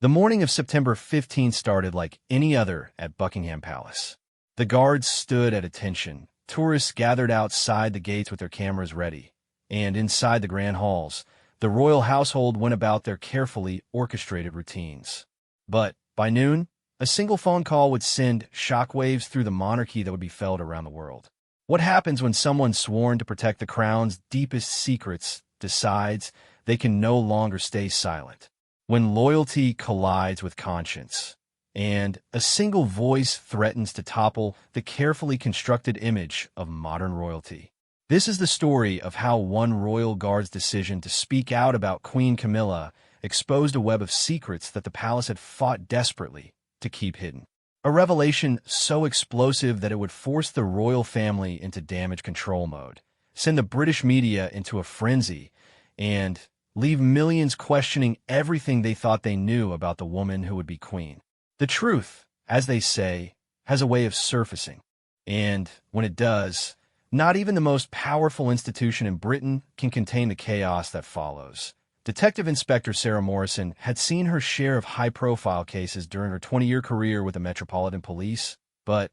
The morning of September 15 started like any other at Buckingham Palace. The guards stood at attention, tourists gathered outside the gates with their cameras ready, and inside the grand halls, the royal household went about their carefully orchestrated routines. But by noon, a single phone call would send shockwaves through the monarchy that would be felt around the world. What happens when someone sworn to protect the crown's deepest secrets decides they can no longer stay silent? When loyalty collides with conscience, and a single voice threatens to topple the carefully constructed image of modern royalty. This is the story of how one royal guard's decision to speak out about Queen Camilla exposed a web of secrets that the palace had fought desperately to keep hidden. A revelation so explosive that it would force the royal family into damage control mode, send the British media into a frenzy, and leave millions questioning everything they thought they knew about the woman who would be queen. The truth, as they say, has a way of surfacing. And when it does, not even the most powerful institution in Britain can contain the chaos that follows. Detective Inspector Sarah Morrison had seen her share of high-profile cases during her 20-year career with the Metropolitan Police, but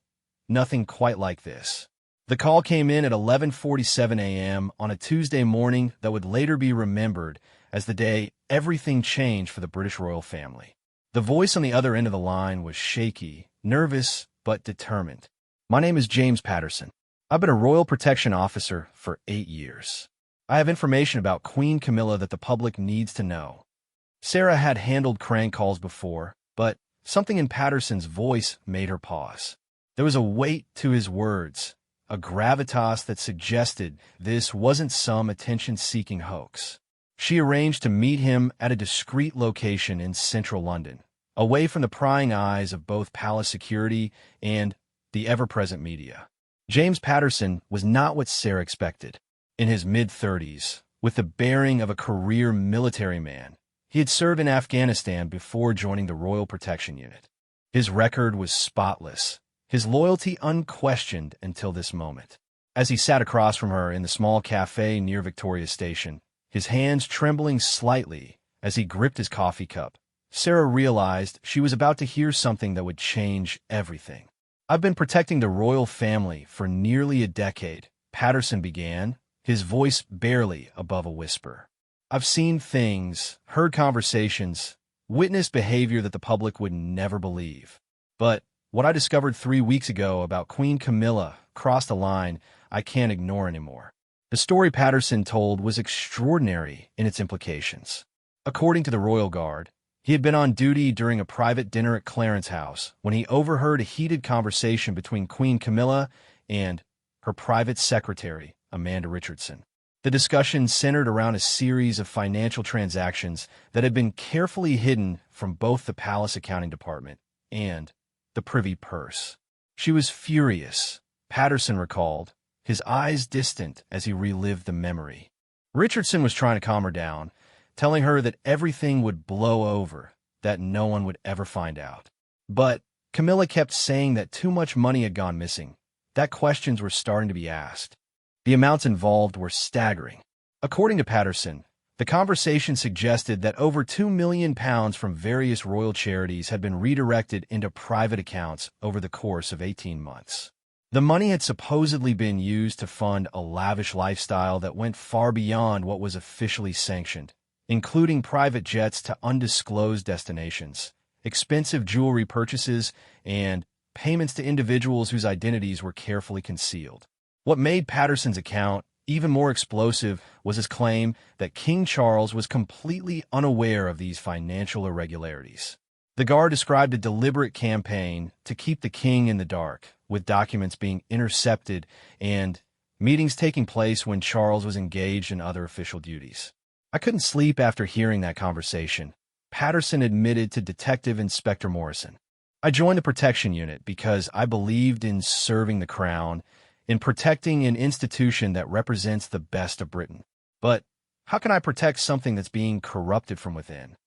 nothing quite like this. The call came in at 11:47 a.m. on a Tuesday morning that would later be remembered as the day everything changed for the British royal family. The voice on the other end of the line was shaky, nervous, but determined. "My name is James Patterson. I've been a royal protection officer for 8 years. I have information about Queen Camilla that the public needs to know." Sarah had handled crank calls before, but something in Patterson's voice made her pause. There was a weight to his words, a gravitas that suggested this wasn't some attention-seeking hoax. She arranged to meet him at a discreet location in central London, away from the prying eyes of both palace security and the ever-present media. James Patterson was not what Sarah expected. In his mid-30s, with the bearing of a career military man, he had served in Afghanistan before joining the Royal Protection Unit. His record was spotless, his loyalty unquestioned until this moment. As he sat across from her in the small cafe near Victoria Station, his hands trembling slightly as he gripped his coffee cup, Sarah realized she was about to hear something that would change everything. "I've been protecting the royal family for nearly a decade," Patterson began, his voice barely above a whisper. "I've seen things, heard conversations, witnessed behavior that the public would never believe. But what I discovered 3 weeks ago about Queen Camilla crossed a line I can't ignore anymore." The story Patterson told was extraordinary in its implications. According to the Royal Guard, he had been on duty during a private dinner at Clarence House when he overheard a heated conversation between Queen Camilla and her private secretary, Amanda Richardson. The discussion centered around a series of financial transactions that had been carefully hidden from both the palace accounting department and the privy purse. She was furious, Patterson recalled, his eyes distant as he relived the memory. Richardson was trying to calm her down, telling her that everything would blow over, that no one would ever find out. But Camilla kept saying that too much money had gone missing, that questions were starting to be asked. The amounts involved were staggering. According to Patterson, the conversation suggested that over £2 million from various royal charities had been redirected into private accounts over the course of 18 months. The money had supposedly been used to fund a lavish lifestyle that went far beyond what was officially sanctioned, including private jets to undisclosed destinations, expensive jewelry purchases, and payments to individuals whose identities were carefully concealed. What made Patterson's account even more explosive was his claim that King Charles was completely unaware of these financial irregularities. The Guard described a deliberate campaign to keep the king in the dark, with documents being intercepted and meetings taking place when Charles was engaged in other official duties. "I couldn't sleep after hearing that conversation," Patterson admitted to Detective Inspector Morrison. "I joined the protection unit because I believed in serving the crown, in protecting an institution that represents the best of Britain. But how can I protect something that's being corrupted from within?"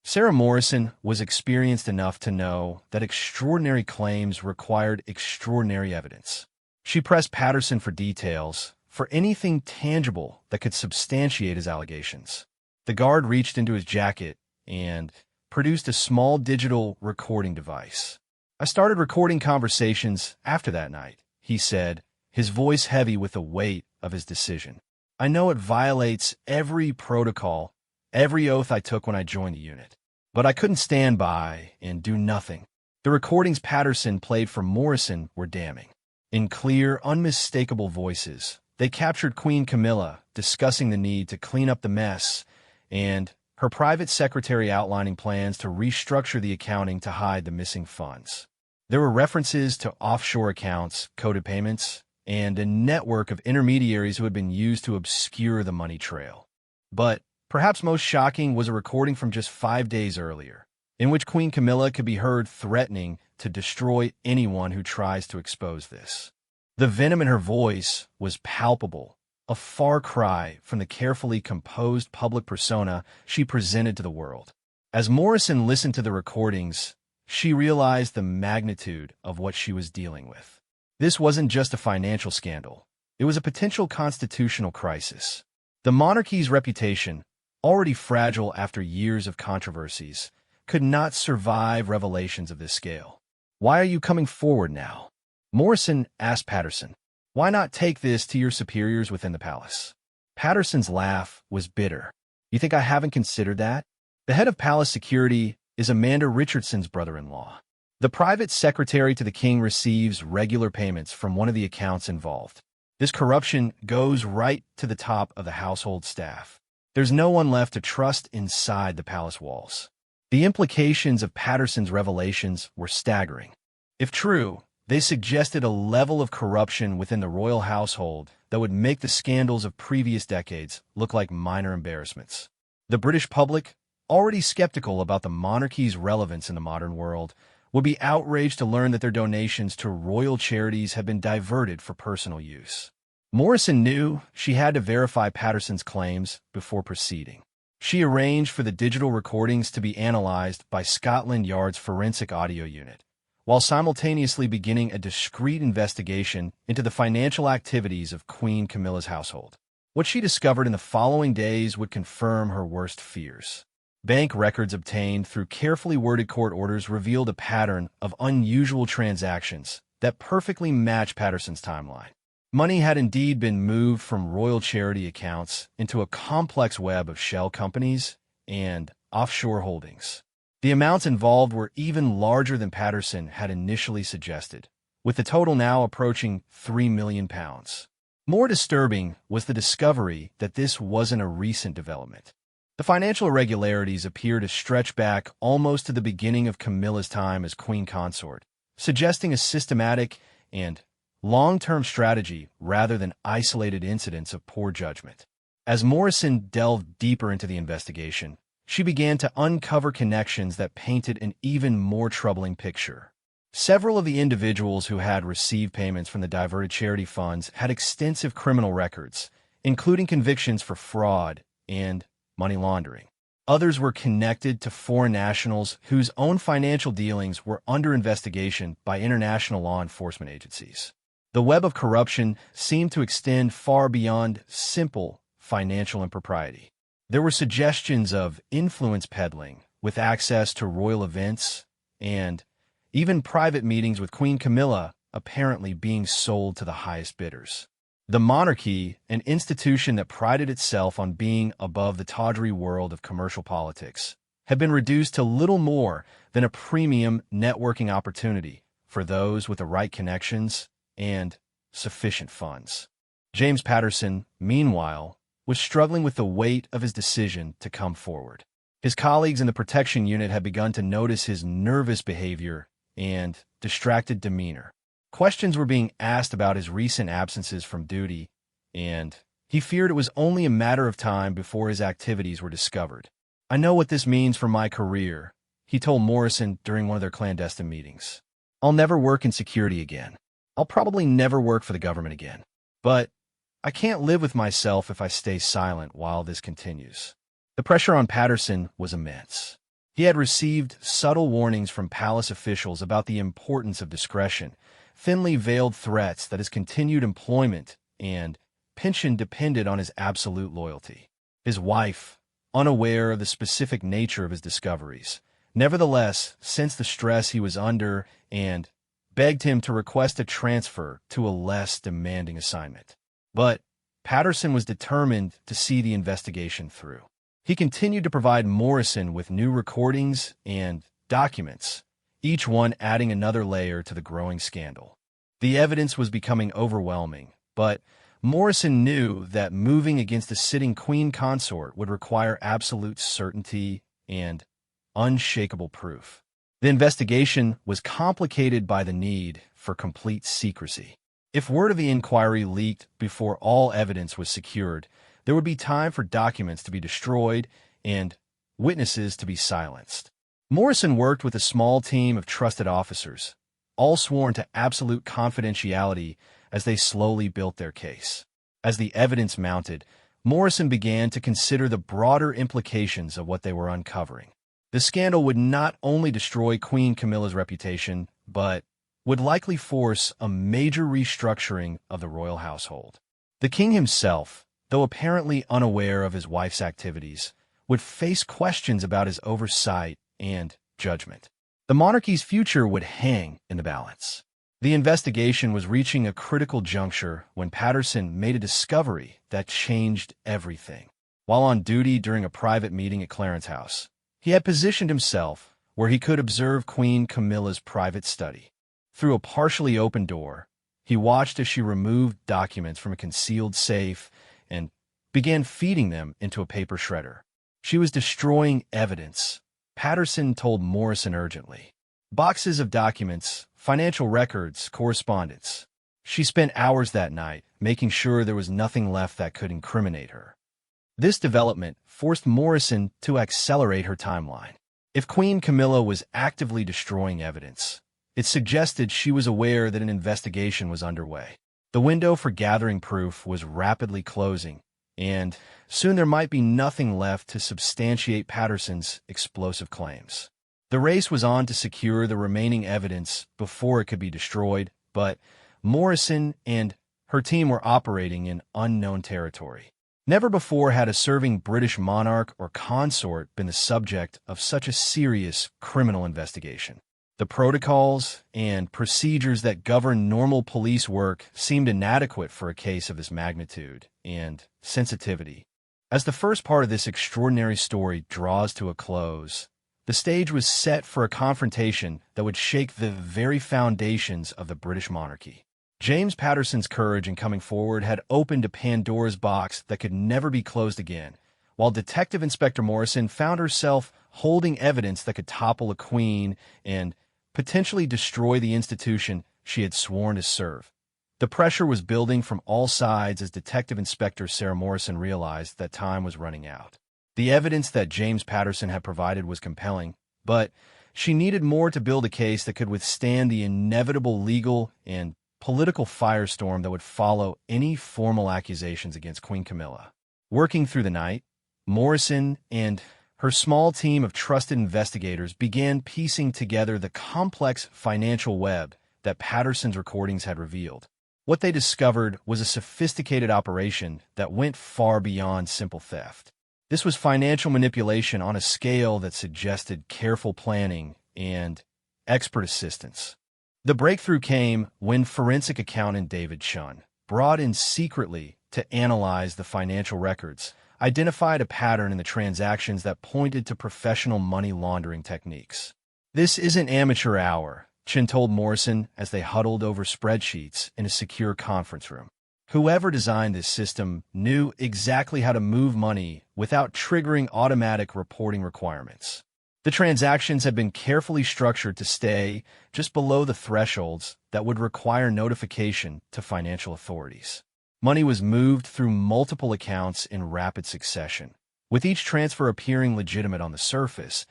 Sarah Morrison was experienced enough to know that extraordinary claims required extraordinary evidence. She pressed Patterson for details, for anything tangible that could substantiate his allegations. The Guard reached into his jacket and produced a small digital recording device. "I started recording conversations after that night," he said, his voice heavy with the weight of his decision. "I know it violates every protocol, every oath I took when I joined the unit. But I couldn't stand by and do nothing." The recordings Patterson played for Morrison were damning. In clear, unmistakable voices, they captured Queen Camilla discussing the need to clean up the mess and her private secretary outlining plans to restructure the accounting to hide the missing funds. There were references to offshore accounts, coded payments, and a network of intermediaries who had been used to obscure the money trail. But perhaps most shocking was a recording from just 5 days earlier, in which Queen Camilla could be heard threatening to destroy anyone who tries to expose this. The venom in her voice was palpable, a far cry from the carefully composed public persona she presented to the world. As Morrison listened to the recordings, she realized the magnitude of what she was dealing with. This wasn't just a financial scandal. It was a potential constitutional crisis. The monarchy's reputation, already fragile after years of controversies, could not survive revelations of this scale. "Why are you coming forward now?" Morrison asked Patterson. "Why not take this to your superiors within the palace?" Patterson's laugh was bitter. "You think I haven't considered that? The head of palace security is Amanda Richardson's brother-in-law. The private secretary to the king receives regular payments from one of the accounts involved. This corruption goes right to the top of the household staff. There's no one left to trust inside the palace walls." The implications of Patterson's revelations were staggering. If true, they suggested a level of corruption within the royal household that would make the scandals of previous decades look like minor embarrassments. The British public, already skeptical about the monarchy's relevance in the modern world, would be outraged to learn that their donations to royal charities had been diverted for personal use. Morrison knew she had to verify Patterson's claims before proceeding. She arranged for the digital recordings to be analyzed by Scotland Yard's forensic audio unit, while simultaneously beginning a discreet investigation into the financial activities of Queen Camilla's household. What she discovered in the following days would confirm her worst fears. Bank records obtained through carefully worded court orders revealed a pattern of unusual transactions that perfectly matched Patterson's timeline. Money had indeed been moved from royal charity accounts into a complex web of shell companies and offshore holdings. The amounts involved were even larger than Patterson had initially suggested, with the total now approaching £3 million. More disturbing was the discovery that this wasn't a recent development. The financial irregularities appear to stretch back almost to the beginning of Camilla's time as queen consort, suggesting a systematic and long-term strategy rather than isolated incidents of poor judgment. As Morrison delved deeper into the investigation, she began to uncover connections that painted an even more troubling picture. Several of the individuals who had received payments from the diverted charity funds had extensive criminal records, including convictions for fraud and money laundering. Others were connected to foreign nationals whose own financial dealings were under investigation by international law enforcement agencies. The web of corruption seemed to extend far beyond simple financial impropriety. There were suggestions of influence peddling with access to royal events and even private meetings with Queen Camilla apparently being sold to the highest bidders. The monarchy, an institution that prided itself on being above the tawdry world of commercial politics, had been reduced to little more than a premium networking opportunity for those with the right connections and sufficient funds. James Patterson, meanwhile, was struggling with the weight of his decision to come forward. His colleagues in the protection unit had begun to notice his nervous behavior and distracted demeanor. Questions were being asked about his recent absences from duty, and he feared it was only a matter of time before his activities were discovered. "I know what this means for my career," he told Morrison during one of their clandestine meetings. "I'll never work in security again. I'll probably never work for the government again. But I can't live with myself if I stay silent while this continues." The pressure on Patterson was immense. He had received subtle warnings from palace officials about the importance of discretion, thinly veiled threats that his continued employment and pension depended on his absolute loyalty. His wife, unaware of the specific nature of his discoveries, Nevertheless, sensed the stress he was under and begged him to request a transfer to a less demanding assignment. But Patterson was determined to see the investigation through. He continued to provide Morrison with new recordings and documents, each one adding another layer to the growing scandal. The evidence was becoming overwhelming, but Morrison knew that moving against a sitting queen consort would require absolute certainty and unshakable proof. The investigation was complicated by the need for complete secrecy. If word of the inquiry leaked before all evidence was secured, there would be time for documents to be destroyed and witnesses to be silenced. Morrison worked with a small team of trusted officers, all sworn to absolute confidentiality as they slowly built their case. As the evidence mounted, Morrison began to consider the broader implications of what they were uncovering. The scandal would not only destroy Queen Camilla's reputation, but would likely force a major restructuring of the royal household. The king himself, though apparently unaware of his wife's activities, would face questions about his oversight and judgment. The monarchy's future would hang in the balance. The investigation was reaching a critical juncture when Patterson made a discovery that changed everything. While on duty during a private meeting at Clarence House, he had positioned himself where he could observe Queen Camilla's private study. Through a partially open door, he watched as she removed documents from a concealed safe and began feeding them into a paper shredder. She was destroying evidence, Patterson told Morrison urgently. Boxes of documents, financial records, correspondence. She spent hours that night making sure there was nothing left that could incriminate her. This development forced Morrison to accelerate her timeline. If Queen Camilla was actively destroying evidence, it suggested she was aware that an investigation was underway. The window for gathering proof was rapidly closing, and soon there might be nothing left to substantiate Patterson's explosive claims. The race was on to secure the remaining evidence before it could be destroyed, but Morrison and her team were operating in unknown territory. Never before had a serving British monarch or consort been the subject of such a serious criminal investigation. The protocols and procedures that govern normal police work seemed inadequate for a case of this magnitude and sensitivity. As the first part of this extraordinary story draws to a close, the stage was set for a confrontation that would shake the very foundations of the British monarchy. James Patterson's courage in coming forward had opened a Pandora's box that could never be closed again, while Detective Inspector Morrison found herself holding evidence that could topple a queen and potentially destroy the institution she had sworn to serve. The pressure was building from all sides as Detective Inspector Sarah Morrison realized that time was running out. The evidence that James Patterson had provided was compelling, but she needed more to build a case that could withstand the inevitable legal and political firestorm that would follow any formal accusations against Queen Camilla. Working through the night, Morrison and her small team of trusted investigators began piecing together the complex financial web that Patterson's recordings had revealed. What they discovered was a sophisticated operation that went far beyond simple theft. This was financial manipulation on a scale that suggested careful planning and expert assistance. The breakthrough came when forensic accountant David Chun, brought in secretly to analyze the financial records, identified a pattern in the transactions that pointed to professional money laundering techniques. "This isn't amateur hour," Chun told Morrison as they huddled over spreadsheets in a secure conference room. Whoever designed this system knew exactly how to move money without triggering automatic reporting requirements. The transactions had been carefully structured to stay just below the thresholds that would require notification to financial authorities. Money was moved through multiple accounts in rapid succession, with each transfer appearing legitimate on the surface,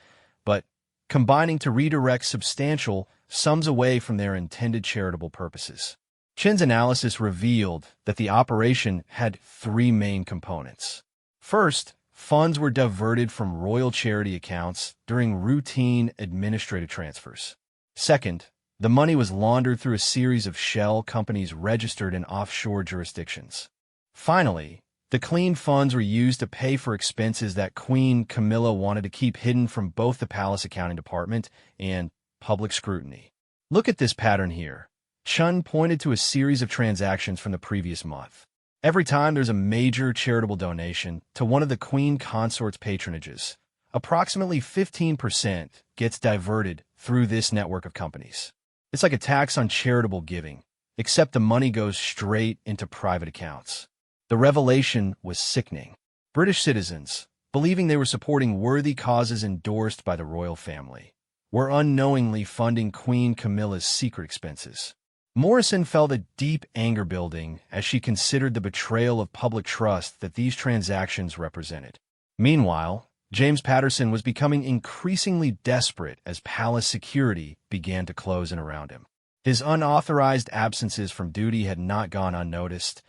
but combining to redirect substantial sums away from their intended charitable purposes. Chin's analysis revealed that the operation had three main components. First, funds were diverted from royal charity accounts during routine administrative transfers. Second, the money was laundered through a series of shell companies registered in offshore jurisdictions. Finally, The clean funds were used to pay for expenses that Queen Camilla wanted to keep hidden from both the palace accounting department and public scrutiny. Look at this pattern here. Chun pointed to a series of transactions from the previous month. Every time there's a major charitable donation to one of the Queen Consort's patronages, approximately 15% gets diverted through this network of companies. It's like a tax on charitable giving, except the money goes straight into private accounts. The revelation was sickening. British citizens, believing they were supporting worthy causes endorsed by the royal family, were unknowingly funding Queen Camilla's secret expenses. Morrison felt a deep anger building as she considered the betrayal of public trust that these transactions represented. Meanwhile, James Patterson was becoming increasingly desperate as palace security began to close in around him. His unauthorized absences from duty had not gone unnoticed,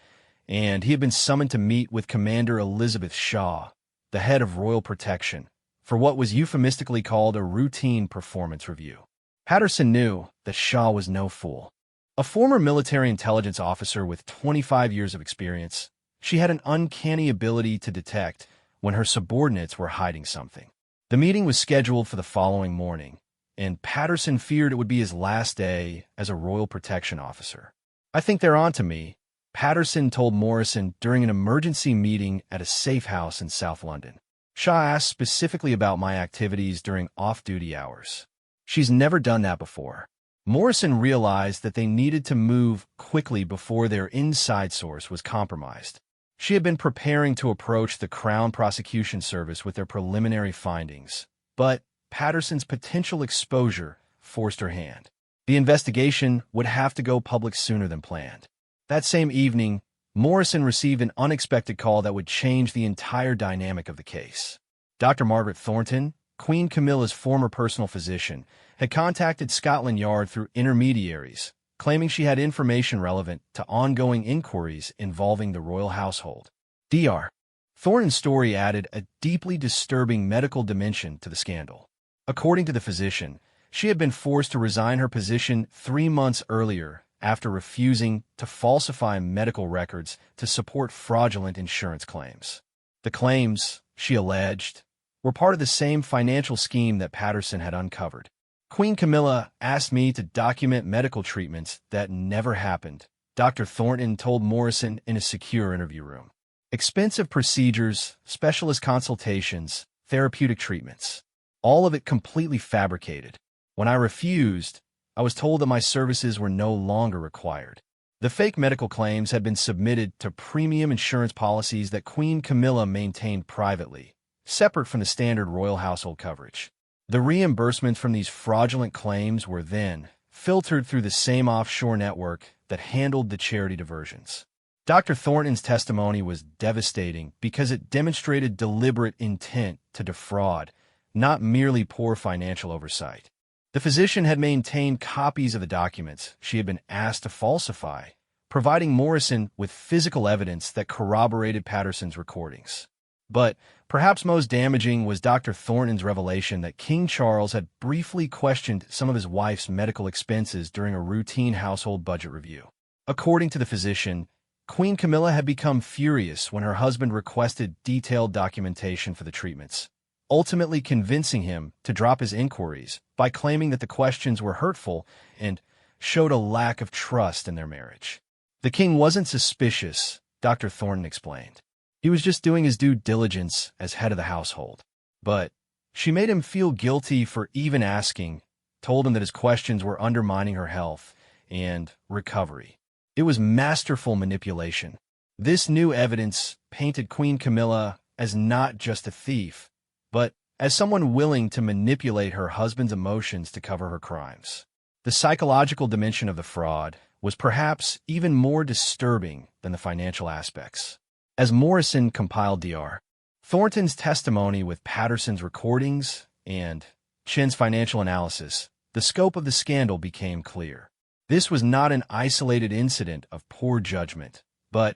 and he had been summoned to meet with Commander Elizabeth Shaw, the head of Royal Protection, for what was euphemistically called a routine performance review. Patterson knew that Shaw was no fool. A former military intelligence officer with 25 years of experience, she had an uncanny ability to detect when her subordinates were hiding something. The meeting was scheduled for the following morning, and Patterson feared it would be his last day as a Royal Protection officer. "I think they're on to me," Patterson told Morrison during an emergency meeting at a safe house in South London. Shaw asked specifically about my activities during off-duty hours. She's never done that before. Morrison realized that they needed to move quickly before their inside source was compromised. She had been preparing to approach the Crown Prosecution Service with their preliminary findings, but Patterson's potential exposure forced her hand. The investigation would have to go public sooner than planned. That same evening, Morrison received an unexpected call that would change the entire dynamic of the case. Dr. Margaret Thornton, Queen Camilla's former personal physician, had contacted Scotland Yard through intermediaries, claiming she had information relevant to ongoing inquiries involving the royal household. Dr. Thornton's story added a deeply disturbing medical dimension to the scandal. According to the physician, she had been forced to resign her position 3 months earlier after refusing to falsify medical records to support fraudulent insurance claims. The claims, she alleged, were part of the same financial scheme that Patterson had uncovered. "Queen Camilla asked me to document medical treatments that never happened," Dr. Thornton told Morrison in a secure interview room. "Expensive procedures, specialist consultations, therapeutic treatments. All of it completely fabricated. When I refused, I was told that my services were no longer required." The fake medical claims had been submitted to premium insurance policies that Queen Camilla maintained privately, separate from the standard royal household coverage. The reimbursements from these fraudulent claims were then filtered through the same offshore network that handled the charity diversions. Dr. Thornton's testimony was devastating because it demonstrated deliberate intent to defraud, not merely poor financial oversight. The physician had maintained copies of the documents she had been asked to falsify, providing Morrison with physical evidence that corroborated Patterson's recordings. But perhaps most damaging was Dr. Thornton's revelation that King Charles had briefly questioned some of his wife's medical expenses during a routine household budget review. According to the physician, Queen Camilla had become furious when her husband requested detailed documentation for the treatments, ultimately convincing him to drop his inquiries by claiming that the questions were hurtful and showed a lack of trust in their marriage. "The king wasn't suspicious," Dr. Thornton explained. "He was just doing his due diligence as head of the household. But she made him feel guilty for even asking, told him that his questions were undermining her health and recovery. It was masterful manipulation. This new evidence painted Queen Camilla as not just a thief, but as someone willing to manipulate her husband's emotions to cover her crimes. The psychological dimension of the fraud was perhaps even more disturbing than the financial aspects. As Morrison compiled Dr. Thornton's testimony with Patterson's recordings and Chin's financial analysis, the scope of the scandal became clear. This was not an isolated incident of poor judgment, but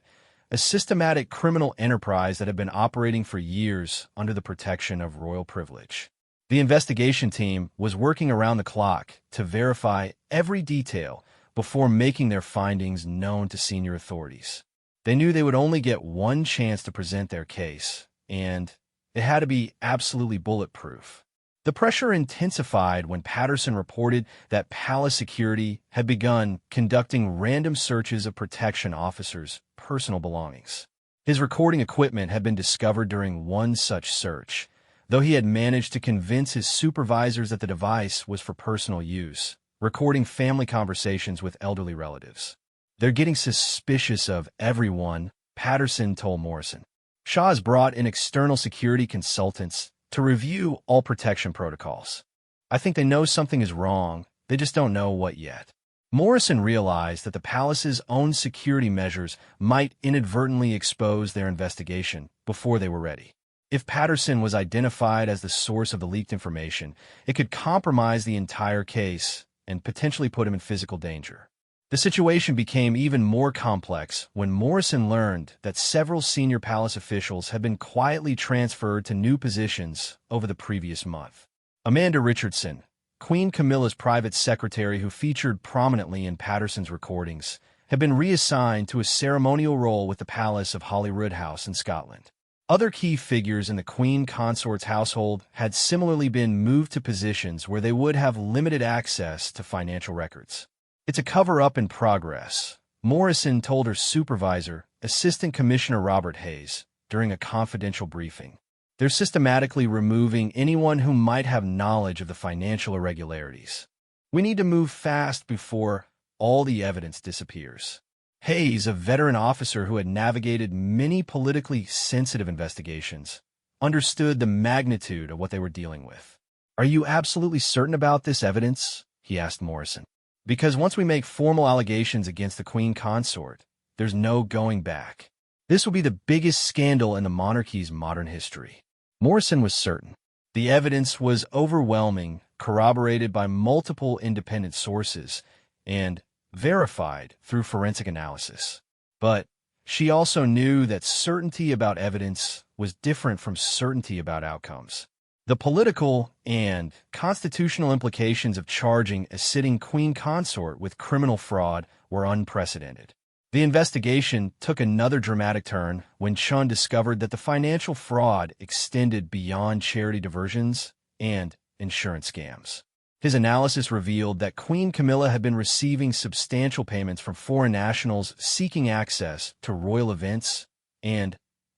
a systematic criminal enterprise that had been operating for years under the protection of royal privilege. The investigation team was working around the clock to verify every detail before making their findings known to senior authorities. They knew they would only get one chance to present their case, and it had to be absolutely bulletproof. The pressure intensified when Patterson reported that palace security had begun conducting random searches of protection officers' personal belongings. His recording equipment had been discovered during one such search, though he had managed to convince his supervisors that the device was for personal use, recording family conversations with elderly relatives. "They're getting suspicious of everyone," Patterson told Morrison. "Shaw has brought in external security consultants to review all protection protocols. I think they know something is wrong, they just don't know what yet." Morrison realized that the palace's own security measures might inadvertently expose their investigation before they were ready. If Patterson was identified as the source of the leaked information, it could compromise the entire case and potentially put him in physical danger. The situation became even more complex when Morrison learned that several senior palace officials had been quietly transferred to new positions over the previous month. Amanda Richardson, Queen Camilla's private secretary who featured prominently in Patterson's recordings, had been reassigned to a ceremonial role with the Palace of Holyrood House in Scotland. Other key figures in the Queen Consort's household had similarly been moved to positions where they would have limited access to financial records. "It's a cover-up in progress," Morrison told her supervisor, Assistant Commissioner Robert Hayes, during a confidential briefing. "They're systematically removing anyone who might have knowledge of the financial irregularities. We need to move fast before all the evidence disappears." Hayes, a veteran officer who had navigated many politically sensitive investigations, understood the magnitude of what they were dealing with. "Are you absolutely certain about this evidence?" he asked Morrison. "Because once we make formal allegations against the Queen Consort, there's no going back. This will be the biggest scandal in the monarchy's modern history." Morrison was certain. The evidence was overwhelming, corroborated by multiple independent sources, and verified through forensic analysis. But she also knew that certainty about evidence was different from certainty about outcomes. The political and constitutional implications of charging a sitting Queen Consort with criminal fraud were unprecedented. The investigation took another dramatic turn when Chun discovered that the financial fraud extended beyond charity diversions and insurance scams. His analysis revealed that Queen Camilla had been receiving substantial payments from foreign nationals seeking access to royal events and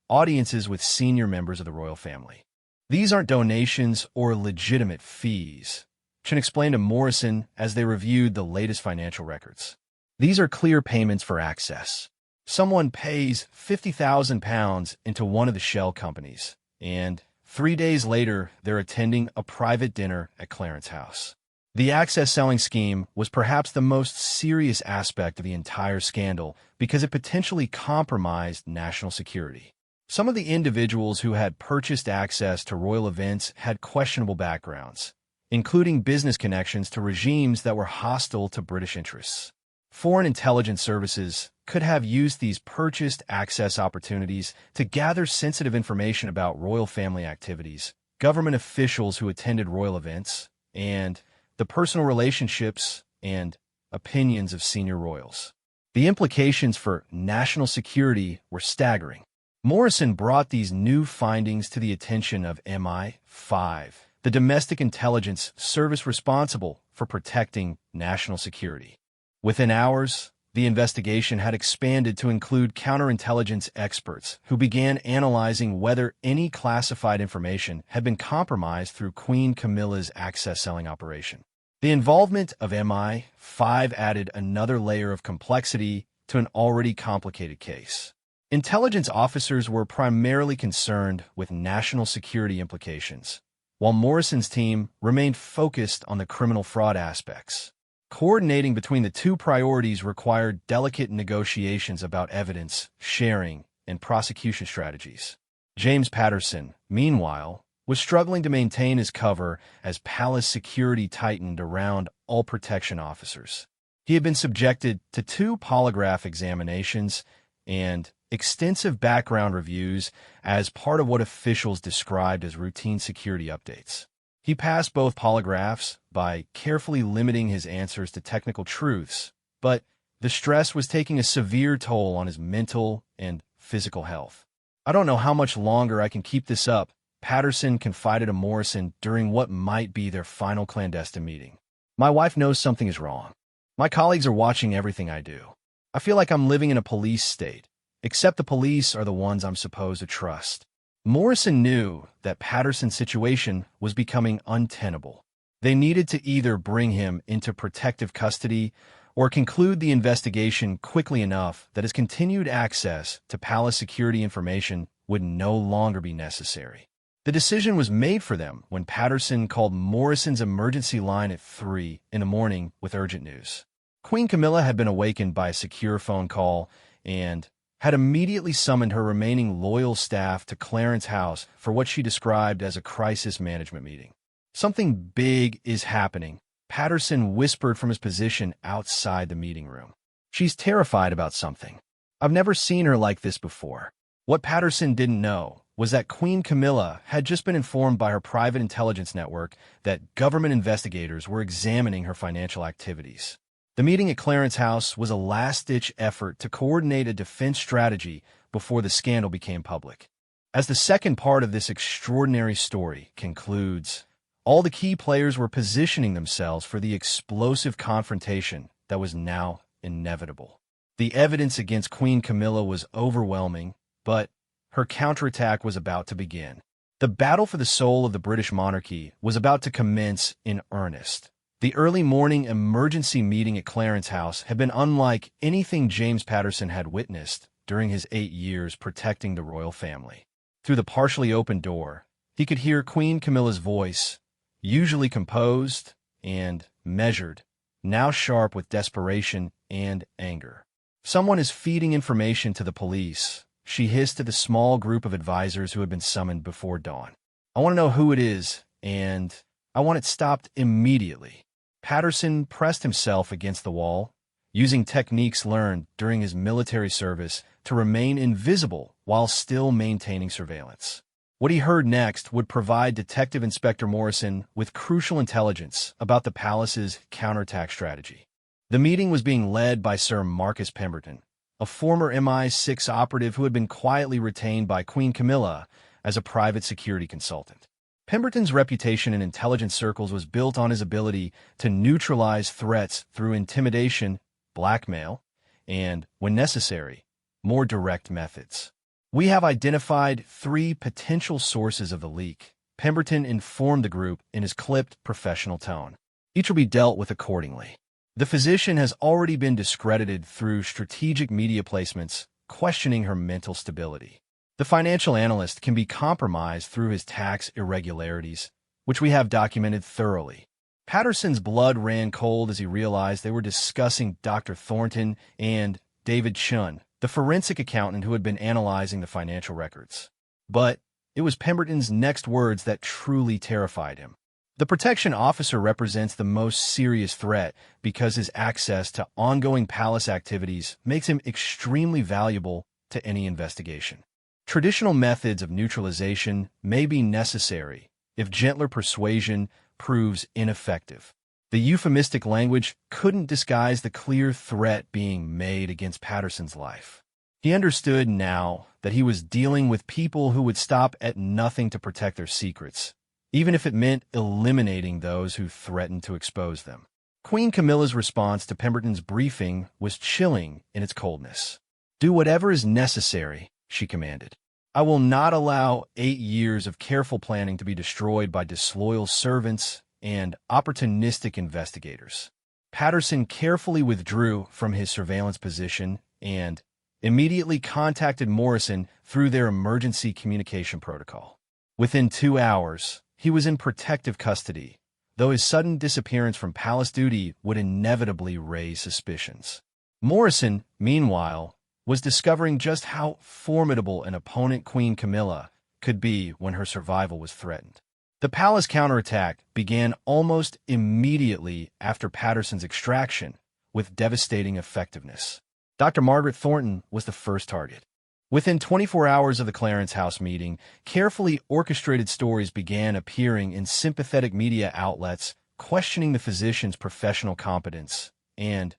audiences with senior members of the royal family. "These aren't donations or legitimate fees," Chun explained to Morrison as they reviewed the latest financial records. "These are clear payments for access. Someone pays £50,000 into one of the shell companies, and 3 days later, they're attending a private dinner at Clarence House." The access selling scheme was perhaps the most serious aspect of the entire scandal because it potentially compromised national security. Some of the individuals who had purchased access to royal events had questionable backgrounds, including business connections to regimes that were hostile to British interests. Foreign intelligence services could have used these purchased access opportunities to gather sensitive information about royal family activities, government officials who attended royal events, and the personal relationships and opinions of senior royals. The implications for national security were staggering. Morrison brought these new findings to the attention of MI5, the domestic intelligence service responsible for protecting national security. Within hours, the investigation had expanded to include counterintelligence experts who began analyzing whether any classified information had been compromised through Queen Camilla's access-selling operation. The involvement of MI5 added another layer of complexity to an already complicated case. Intelligence officers were primarily concerned with national security implications, while Morrison's team remained focused on the criminal fraud aspects. Coordinating between the two priorities required delicate negotiations about evidence, sharing, and prosecution strategies. James Patterson, meanwhile, was struggling to maintain his cover as palace security tightened around all protection officers. He had been subjected to 2 polygraph examinations and extensive background reviews as part of what officials described as routine security updates. He passed both polygraphs by carefully limiting his answers to technical truths, but The stress was taking a severe toll on his mental and physical health. "I don't know how much longer I can keep this up," Patterson confided to Morrison during what might be their final clandestine meeting. "My wife knows something is wrong. My colleagues are watching everything I do. I feel like I'm living in a police state, except the police are the ones I'm supposed to trust." Morrison knew that Patterson's situation was becoming untenable. They needed to either bring him into protective custody or conclude the investigation quickly enough that his continued access to palace security information would no longer be necessary. The decision was made for them when Patterson called Morrison's emergency line at 3 in the morning with urgent news. Queen Camilla had been awakened by a secure phone call and had immediately summoned her remaining loyal staff to Clarence House for what she described as a crisis management meeting. "Something big is happening," Patterson whispered from his position outside the meeting room. "She's terrified about something. I've never seen her like this before." What Patterson didn't know was that Queen Camilla had just been informed by her private intelligence network that government investigators were examining her financial activities. The meeting at Clarence House was a last-ditch effort to coordinate a defense strategy before the scandal became public. As the second part of this extraordinary story concludes, all the key players were positioning themselves for the explosive confrontation that was now inevitable. The evidence against Queen Camilla was overwhelming, but her counterattack was about to begin. The battle for the soul of the British monarchy was about to commence in earnest. The early morning emergency meeting at Clarence House had been unlike anything James Patterson had witnessed during his 8 years protecting the royal family. Through the partially open door, he could hear Queen Camilla's voice, usually composed and measured, now sharp with desperation and anger. "Someone is feeding information to the police," she hissed to the small group of advisors who had been summoned before dawn. "I want to know who it is, and I want it stopped immediately." Patterson pressed himself against the wall, using techniques learned during his military service to remain invisible while still maintaining surveillance. What he heard next would provide Detective Inspector Morrison with crucial intelligence about the palace's counterattack strategy. The meeting was being led by Sir Marcus Pemberton, a former MI6 operative who had been quietly retained by Queen Camilla as a private security consultant. Pemberton's reputation in intelligence circles was built on his ability to neutralize threats through intimidation, blackmail, and, when necessary, more direct methods. "We have identified 3 potential sources of the leak," Pemberton informed the group in his clipped, professional tone. "Each will be dealt with accordingly." The physician has already been discredited through strategic media placements, questioning her mental stability. The financial analyst can be compromised through his tax irregularities, which we have documented thoroughly. Patterson's blood ran cold as he realized they were discussing Dr. Thornton and David Chun, the forensic accountant who had been analyzing the financial records. But it was Pemberton's next words that truly terrified him. "The protection officer represents the most serious threat because his access to ongoing palace activities makes him extremely valuable to any investigation. Traditional methods of neutralization may be necessary if gentler persuasion proves ineffective." The euphemistic language couldn't disguise the clear threat being made against Patterson's life. He understood now that he was dealing with people who would stop at nothing to protect their secrets, even if it meant eliminating those who threatened to expose them. Queen Camilla's response to Pemberton's briefing was chilling in its coldness. "Do whatever is necessary," she commanded. "I will not allow 8 years of careful planning to be destroyed by disloyal servants and opportunistic investigators." Patterson carefully withdrew from his surveillance position and immediately contacted Morrison through their emergency communication protocol. Within 2 hours, he was in protective custody, though his sudden disappearance from palace duty would inevitably raise suspicions. Morrison, meanwhile, was discovering just how formidable an opponent Queen Camilla could be when her survival was threatened. The palace counterattack began almost immediately after Patterson's extraction, with devastating effectiveness. Dr. Margaret Thornton was the first target. Within 24 hours of the Clarence House meeting, carefully orchestrated stories began appearing in sympathetic media outlets questioning the physician's professional competence and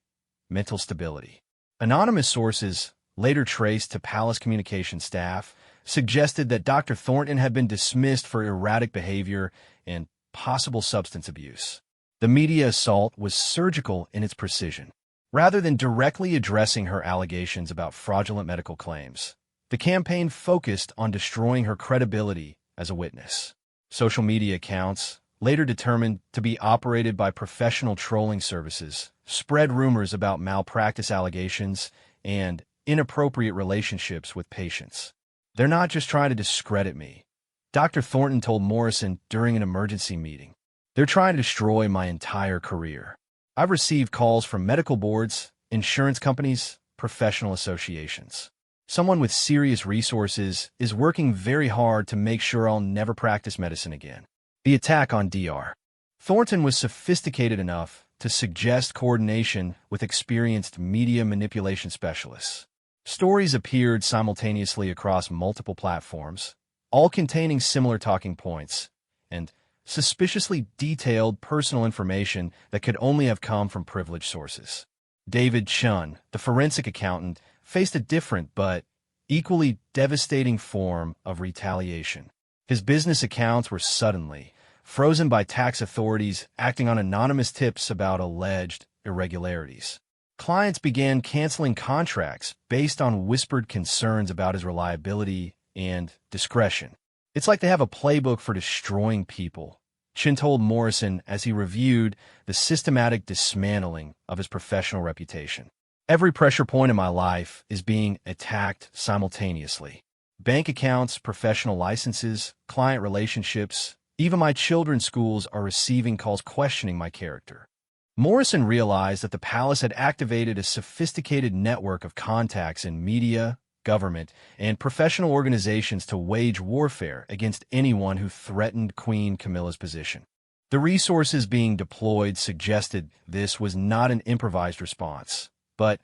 mental stability. Anonymous sources, later traced to Palace communication staff, suggested that Dr. Thornton had been dismissed for erratic behavior and possible substance abuse. The media assault was surgical in its precision. Rather than directly addressing her allegations about fraudulent medical claims, the campaign focused on destroying her credibility as a witness. Social media accounts, later determined to be operated by professional trolling services, spread rumors about malpractice allegations and inappropriate relationships with patients. "They're not just trying to discredit me," Dr. Thornton told Morrison during an emergency meeting. "They're trying to destroy my entire career. I've received calls from medical boards, insurance companies, professional associations. Someone with serious resources is working very hard to make sure I'll never practice medicine again." The attack on Dr. Thornton was sophisticated enough to suggest coordination with experienced media manipulation specialists. Stories appeared simultaneously across multiple platforms, all containing similar talking points, and suspiciously detailed personal information that could only have come from privileged sources. David Chun, the forensic accountant, faced a different but equally devastating form of retaliation. His business accounts were suddenly frozen by tax authorities acting on anonymous tips about alleged irregularities. Clients began canceling contracts based on whispered concerns about his reliability and discretion. "It's like they have a playbook for destroying people," Chin told Morrison as he reviewed the systematic dismantling of his professional reputation. "Every pressure point in my life is being attacked simultaneously. Bank accounts, professional licenses, client relationships, even my children's schools are receiving calls questioning my character." Morrison realized that the palace had activated a sophisticated network of contacts in media, government, and professional organizations to wage warfare against anyone who threatened Queen Camilla's position. The resources being deployed suggested this was not an improvised response, but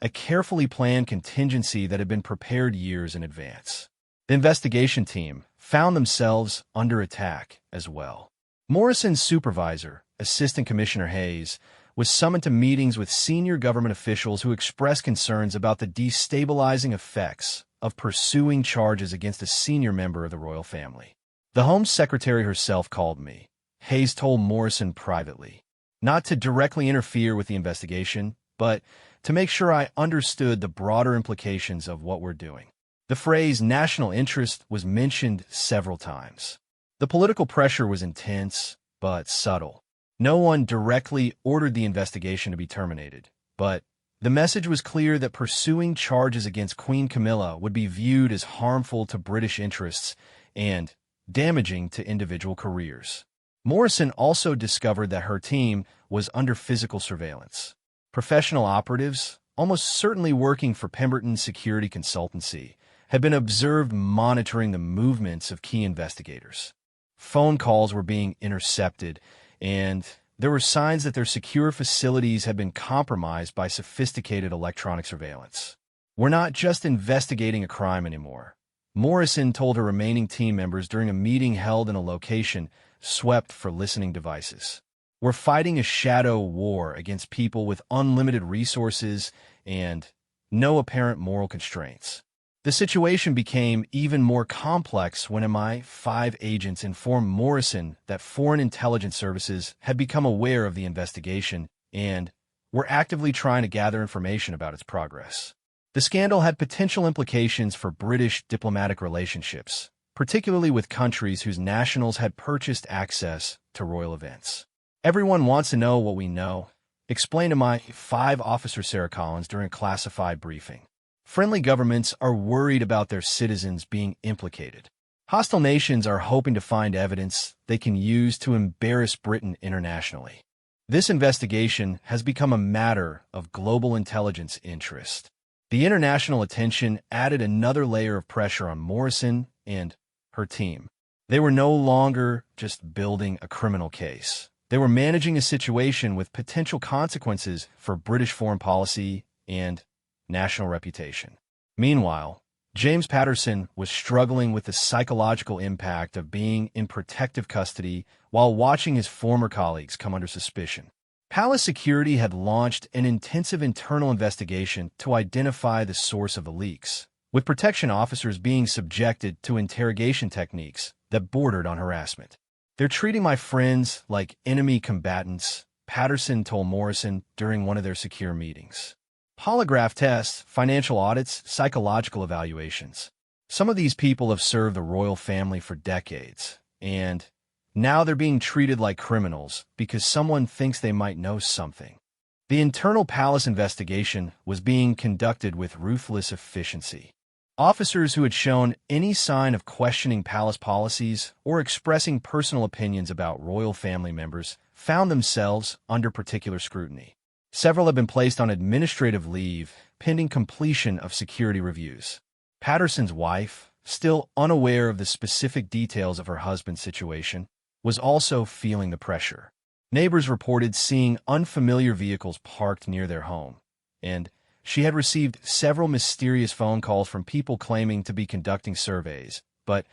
a carefully planned contingency that had been prepared years in advance. The investigation team found themselves under attack as well. Morrison's supervisor, Assistant Commissioner Hayes, was summoned to meetings with senior government officials who expressed concerns about the destabilizing effects of pursuing charges against a senior member of the royal family. "The Home Secretary herself called me," Hayes told Morrison privately, "not to directly interfere with the investigation, but to make sure I understood the broader implications of what we're doing." The phrase national interest was mentioned several times. The political pressure was intense, but subtle. No one directly ordered the investigation to be terminated, but the message was clear that pursuing charges against Queen Camilla would be viewed as harmful to British interests and damaging to individual careers. Morrison also discovered that her team was under physical surveillance. Professional operatives, almost certainly working for Pemberton's security consultancy, had been observed monitoring the movements of key investigators. Phone calls were being intercepted, and there were signs that their secure facilities had been compromised by sophisticated electronic surveillance. "We're not just investigating a crime anymore," Morrison told her remaining team members during a meeting held in a location swept for listening devices. "We're fighting a shadow war against people with unlimited resources and no apparent moral constraints." The situation became even more complex when MI5 agents informed Morrison that foreign intelligence services had become aware of the investigation and were actively trying to gather information about its progress. The scandal had potential implications for British diplomatic relationships, particularly with countries whose nationals had purchased access to royal events. "Everyone wants to know what we know," explained MI5 officer Sarah Collins during a classified briefing. "Friendly governments are worried about their citizens being implicated. Hostile nations are hoping to find evidence they can use to embarrass Britain internationally. This investigation has become a matter of global intelligence interest." The international attention added another layer of pressure on Morrison and her team. They were no longer just building a criminal case. They were managing a situation with potential consequences for British foreign policy and national reputation. Meanwhile, James Patterson was struggling with the psychological impact of being in protective custody while watching his former colleagues come under suspicion. Palace security had launched an intensive internal investigation to identify the source of the leaks, with protection officers being subjected to interrogation techniques that bordered on harassment. "They're treating my friends like enemy combatants," Patterson told Morrison during one of their secure meetings. "Polygraph tests, financial audits, psychological evaluations. Some of these people have served the royal family for decades, and now they're being treated like criminals because someone thinks they might know something." The internal palace investigation was being conducted with ruthless efficiency. Officers who had shown any sign of questioning palace policies or expressing personal opinions about royal family members found themselves under particular scrutiny. Several had been placed on administrative leave pending completion of security reviews. Patterson's wife, still unaware of the specific details of her husband's situation, was also feeling the pressure. Neighbors reported seeing unfamiliar vehicles parked near their home, and she had received several mysterious phone calls from people claiming to be conducting surveys, but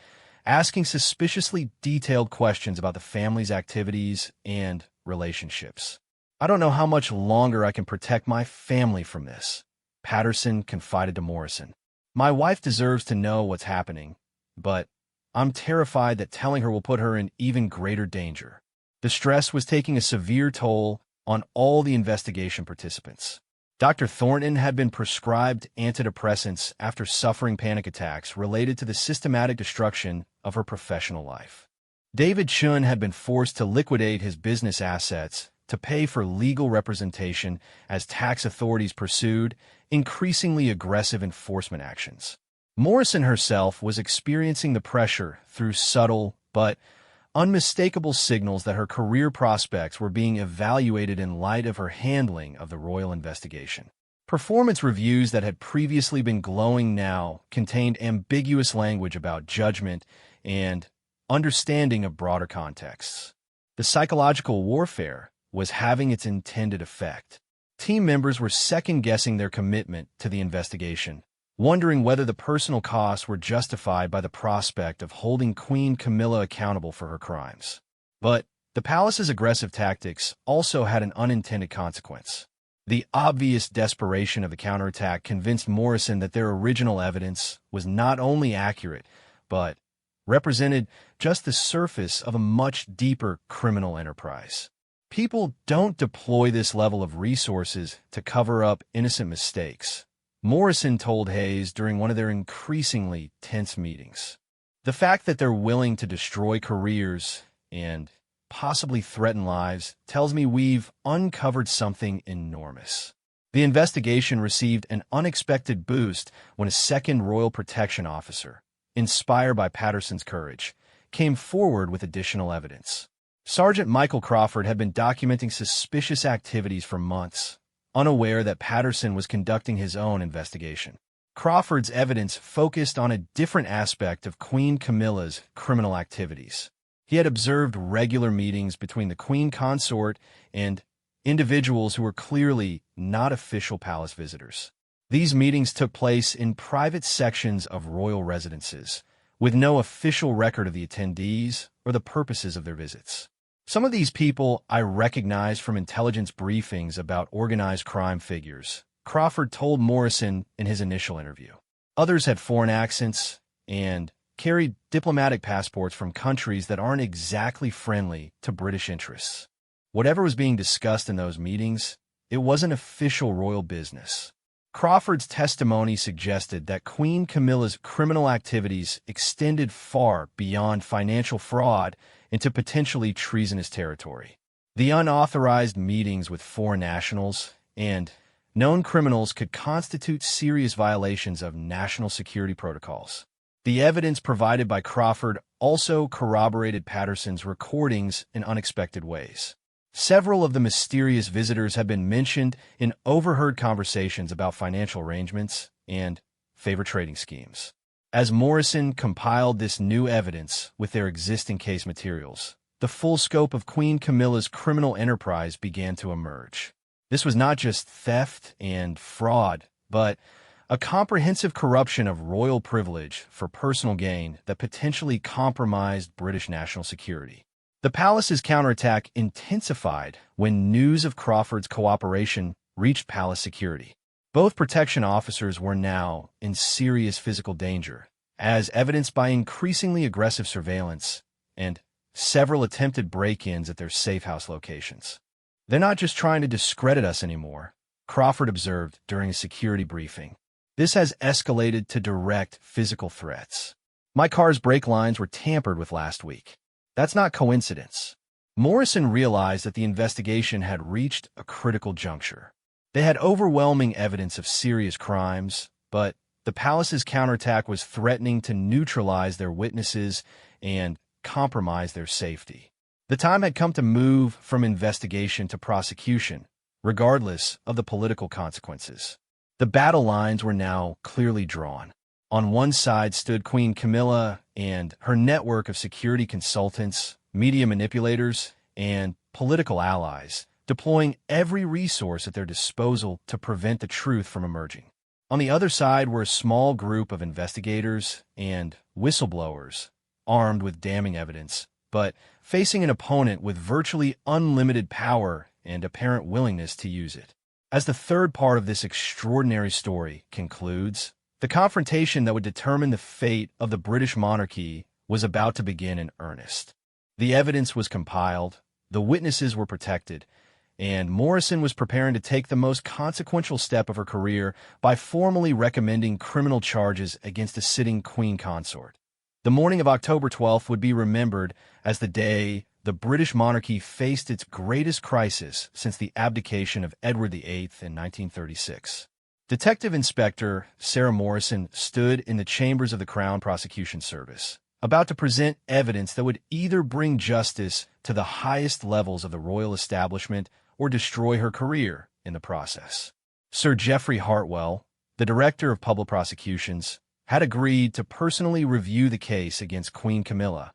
asking suspiciously detailed questions about the family's activities and relationships. "I don't know how much longer I can protect my family from this," Patterson confided to Morrison. "My wife deserves to know what's happening, but I'm terrified that telling her will put her in even greater danger." The stress was taking a severe toll on all the investigation participants. Dr. Thornton had been prescribed antidepressants after suffering panic attacks related to the systematic destruction of her professional life. David Chun had been forced to liquidate his business assets to pay for legal representation as tax authorities pursued increasingly aggressive enforcement actions. Morrison herself was experiencing the pressure through subtle but unmistakable signals that her career prospects were being evaluated in light of her handling of the royal investigation. Performance reviews that had previously been glowing now contained ambiguous language about judgment and understanding of broader contexts. The psychological warfare was having its intended effect. Team members were second-guessing their commitment to the investigation, wondering whether the personal costs were justified by the prospect of holding Queen Camilla accountable for her crimes. But the palace's aggressive tactics also had an unintended consequence. The obvious desperation of the counterattack convinced Morrison that their original evidence was not only accurate, but represented just the surface of a much deeper criminal enterprise. People don't deploy this level of resources to cover up innocent mistakes, Morrison told Hayes during one of their increasingly tense meetings. The fact that they're willing to destroy careers and possibly threaten lives tells me we've uncovered something enormous. The investigation received an unexpected boost when a second royal protection officer, inspired by Patterson's courage, came forward with additional evidence. Sergeant Michael Crawford had been documenting suspicious activities for months, unaware that Patterson was conducting his own investigation. Crawford's evidence focused on a different aspect of Queen Camilla's criminal activities. He had observed regular meetings between the Queen Consort and individuals who were clearly not official palace visitors. These meetings took place in private sections of royal residences, with no official record of the attendees or the purposes of their visits. Some of these people I recognized from intelligence briefings about organized crime figures, Crawford told Morrison in his initial interview. Others had foreign accents and carried diplomatic passports from countries that aren't exactly friendly to British interests. Whatever was being discussed in those meetings, it wasn't official royal business. Crawford's testimony suggested that Queen Camilla's criminal activities extended far beyond financial fraud into potentially treasonous territory. The unauthorized meetings with foreign nationals and known criminals could constitute serious violations of national security protocols. The evidence provided by Crawford also corroborated Patterson's recordings in unexpected ways. Several of the mysterious visitors had been mentioned in overheard conversations about financial arrangements and favor trading schemes. As Morrison compiled this new evidence with their existing case materials, the full scope of Queen Camilla's criminal enterprise began to emerge. This was not just theft and fraud, but a comprehensive corruption of royal privilege for personal gain that potentially compromised British national security. The palace's counterattack intensified when news of Crawford's cooperation reached palace security. Both protection officers were now in serious physical danger, as evidenced by increasingly aggressive surveillance and several attempted break-ins at their safe-house locations. "They're not just trying to discredit us anymore," Crawford observed during a security briefing. "This has escalated to direct physical threats. My car's brake lines were tampered with last week. That's not coincidence." Morrison realized that the investigation had reached a critical juncture. They had overwhelming evidence of serious crimes, but the palace's counterattack was threatening to neutralize their witnesses and compromise their safety. The time had come to move from investigation to prosecution, regardless of the political consequences. The battle lines were now clearly drawn. On one side stood Queen Camilla and her network of security consultants, media manipulators, and political allies, deploying every resource at their disposal to prevent the truth from emerging. On the other side were a small group of investigators and whistleblowers, armed with damning evidence, but facing an opponent with virtually unlimited power and apparent willingness to use it. As the third part of this extraordinary story concludes, the confrontation that would determine the fate of the British monarchy was about to begin in earnest. The evidence was compiled, the witnesses were protected, and Morrison was preparing to take the most consequential step of her career by formally recommending criminal charges against a sitting queen consort. The morning of October 12th would be remembered as the day the British monarchy faced its greatest crisis since the abdication of Edward VIII in 1936. Detective Inspector Sarah Morrison stood in the chambers of the Crown Prosecution Service, about to present evidence that would either bring justice to the highest levels of the royal establishment or destroy her career in the process. Sir Geoffrey Hartwell, the Director of Public Prosecutions, had agreed to personally review the case against Queen Camilla,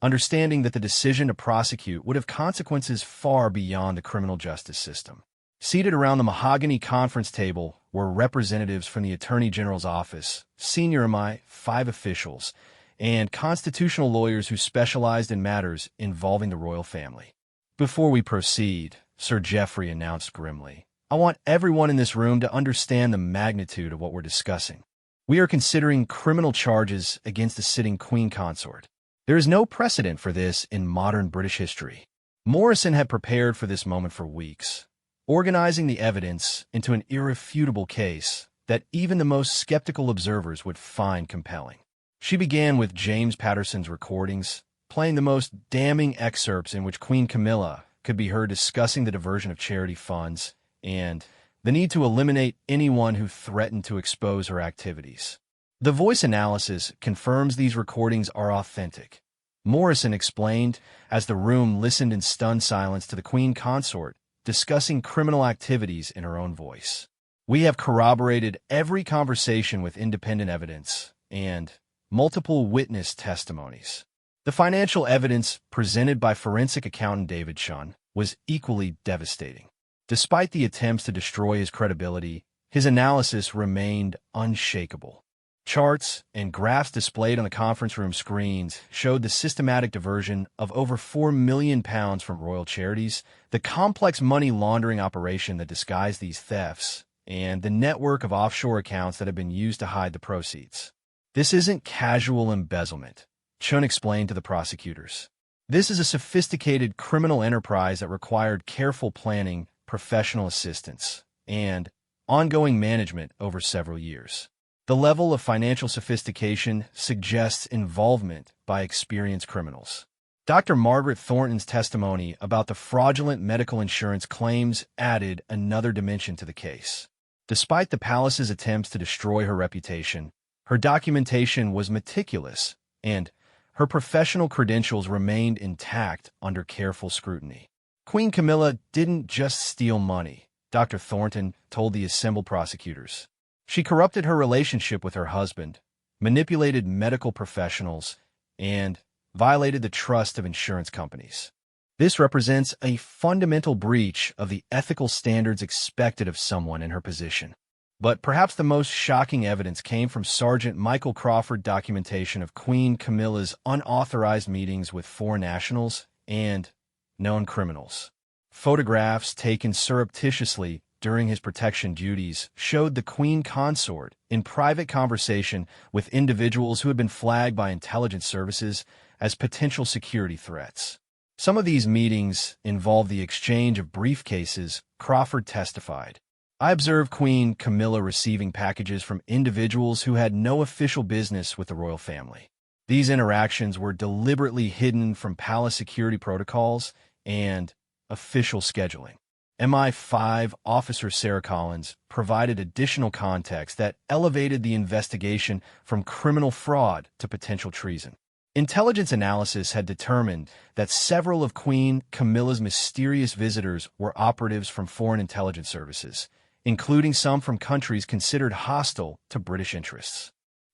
understanding that the decision to prosecute would have consequences far beyond the criminal justice system. Seated around the mahogany conference table were representatives from the Attorney General's office, senior MI5 officials, and constitutional lawyers who specialized in matters involving the royal family. "Before we proceed," Sir Geoffrey announced grimly, "I want everyone in this room to understand the magnitude of what we're discussing. We are considering criminal charges against a sitting queen consort. There is no precedent for this in modern British history." Morrison had prepared for this moment for weeks, organizing the evidence into an irrefutable case that even the most skeptical observers would find compelling. She began with James Patterson's recordings, playing the most damning excerpts in which Queen Camilla could be heard discussing the diversion of charity funds and the need to eliminate anyone who threatened to expose her activities. The voice analysis confirms these recordings are authentic. Morrison explained as the room listened in stunned silence to the Queen consort discussing criminal activities in her own voice. "We have corroborated every conversation with independent evidence and multiple witness testimonies." The financial evidence presented by forensic accountant David Shun was equally devastating. Despite the attempts to destroy his credibility, his analysis remained unshakable. Charts and graphs displayed on the conference room screens showed the systematic diversion of over £4 million from royal charities, the complex money laundering operation that disguised these thefts, and the network of offshore accounts that had been used to hide the proceeds. "This isn't casual embezzlement," Chun explained to the prosecutors. "This is a sophisticated criminal enterprise that required careful planning, professional assistance, and ongoing management over several years. The level of financial sophistication suggests involvement by experienced criminals." Dr. Margaret Thornton's testimony about the fraudulent medical insurance claims added another dimension to the case. Despite the palace's attempts to destroy her reputation, her documentation was meticulous, and her professional credentials remained intact under careful scrutiny. Queen Camilla didn't just steal money, Dr. Thornton told the assembled prosecutors. She corrupted her relationship with her husband, manipulated medical professionals, and violated the trust of insurance companies. This represents a fundamental breach of the ethical standards expected of someone in her position. But perhaps the most shocking evidence came from Sergeant Michael Crawford's documentation of Queen Camilla's unauthorized meetings with foreign nationals and known criminals. Photographs taken surreptitiously during his protection duties showed the Queen Consort in private conversation with individuals who had been flagged by intelligence services as potential security threats. Some of these meetings involved the exchange of briefcases, Crawford testified. I observed Queen Camilla receiving packages from individuals who had no official business with the royal family. These interactions were deliberately hidden from palace security protocols and official scheduling. MI5 officer Sarah Collins provided additional context that elevated the investigation from criminal fraud to potential treason. Intelligence analysis had determined that several of Queen Camilla's mysterious visitors were operatives from foreign intelligence services, including some from countries considered hostile to British interests.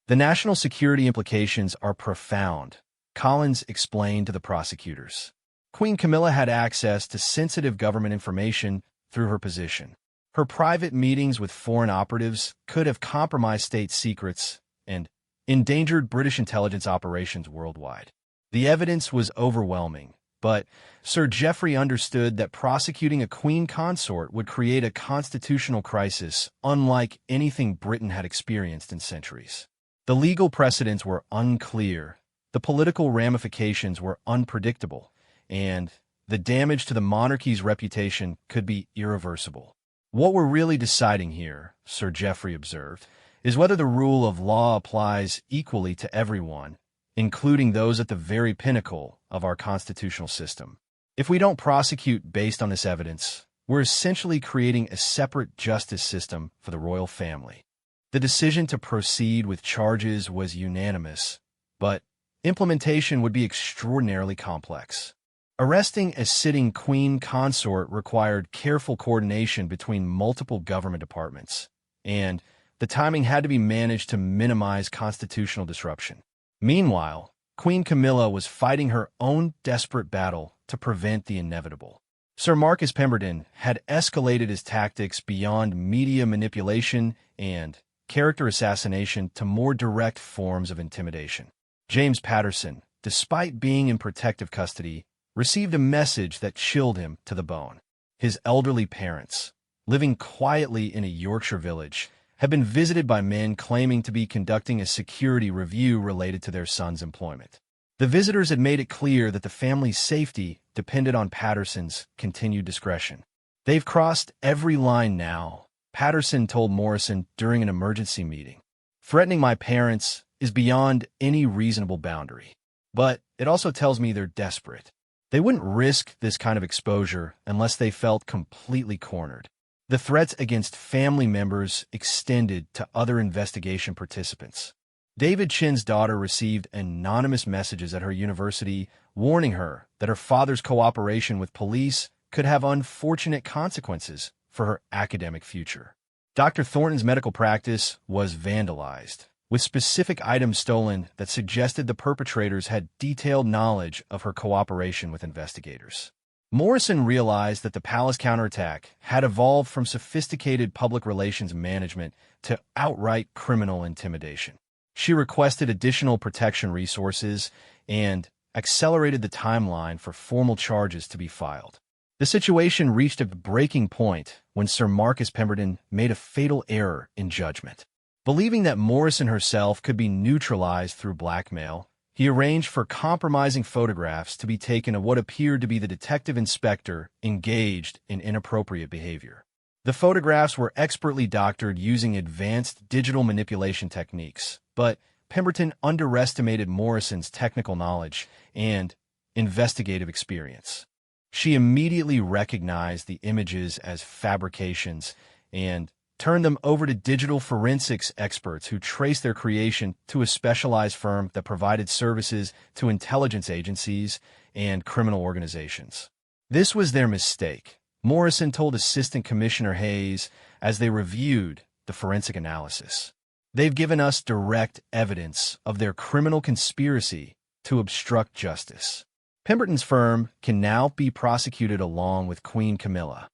The national security implications are profound, Collins explained to the prosecutors. Queen Camilla had access to sensitive government information through her position. Her private meetings with foreign operatives could have compromised state secrets and endangered British intelligence operations worldwide. The evidence was overwhelming, but Sir Geoffrey understood that prosecuting a Queen Consort would create a constitutional crisis unlike anything Britain had experienced in centuries. The legal precedents were unclear, the political ramifications were unpredictable, and the damage to the monarchy's reputation could be irreversible. What we're really deciding here, Sir Geoffrey observed, is whether the rule of law applies equally to everyone, including those at the very pinnacle of our constitutional system. If we don't prosecute based on this evidence, we're essentially creating a separate justice system for the royal family. The decision to proceed with charges was unanimous, but implementation would be extraordinarily complex. Arresting a sitting Queen Consort required careful coordination between multiple government departments, and the timing had to be managed to minimize constitutional disruption. Meanwhile, Queen Camilla was fighting her own desperate battle to prevent the inevitable. Sir Marcus Pemberton had escalated his tactics beyond media manipulation and character assassination to more direct forms of intimidation. James Patterson, despite being in protective custody, received a message that chilled him to the bone. His elderly parents, living quietly in a Yorkshire village, had been visited by men claiming to be conducting a security review related to their son's employment. The visitors had made it clear that the family's safety depended on Patterson's continued discretion. "They've crossed every line now," Patterson told Morrison during an emergency meeting. "Threatening my parents is beyond any reasonable boundary. But it also tells me they're desperate. They wouldn't risk this kind of exposure unless they felt completely cornered." The threats against family members extended to other investigation participants. David Chin's daughter received anonymous messages at her university warning her that her father's cooperation with police could have unfortunate consequences for her academic future. Dr. Thornton's medical practice was vandalized, with specific items stolen that suggested the perpetrators had detailed knowledge of her cooperation with investigators. Morrison realized that the palace counterattack had evolved from sophisticated public relations management to outright criminal intimidation. She requested additional protection resources and accelerated the timeline for formal charges to be filed. The situation reached a breaking point when Sir Marcus Pemberton made a fatal error in judgment. Believing that Morrison herself could be neutralized through blackmail, he arranged for compromising photographs to be taken of what appeared to be the detective inspector engaged in inappropriate behavior. The photographs were expertly doctored using advanced digital manipulation techniques, but Pemberton underestimated Morrison's technical knowledge and investigative experience. She immediately recognized the images as fabrications and turned them over to digital forensics experts who traced their creation to a specialized firm that provided services to intelligence agencies and criminal organizations. This was their mistake, Morrison told Assistant Commissioner Hayes as they reviewed the forensic analysis. "They've given us direct evidence of their criminal conspiracy to obstruct justice." Pemberton's firm can now be prosecuted along with Queen Camilla.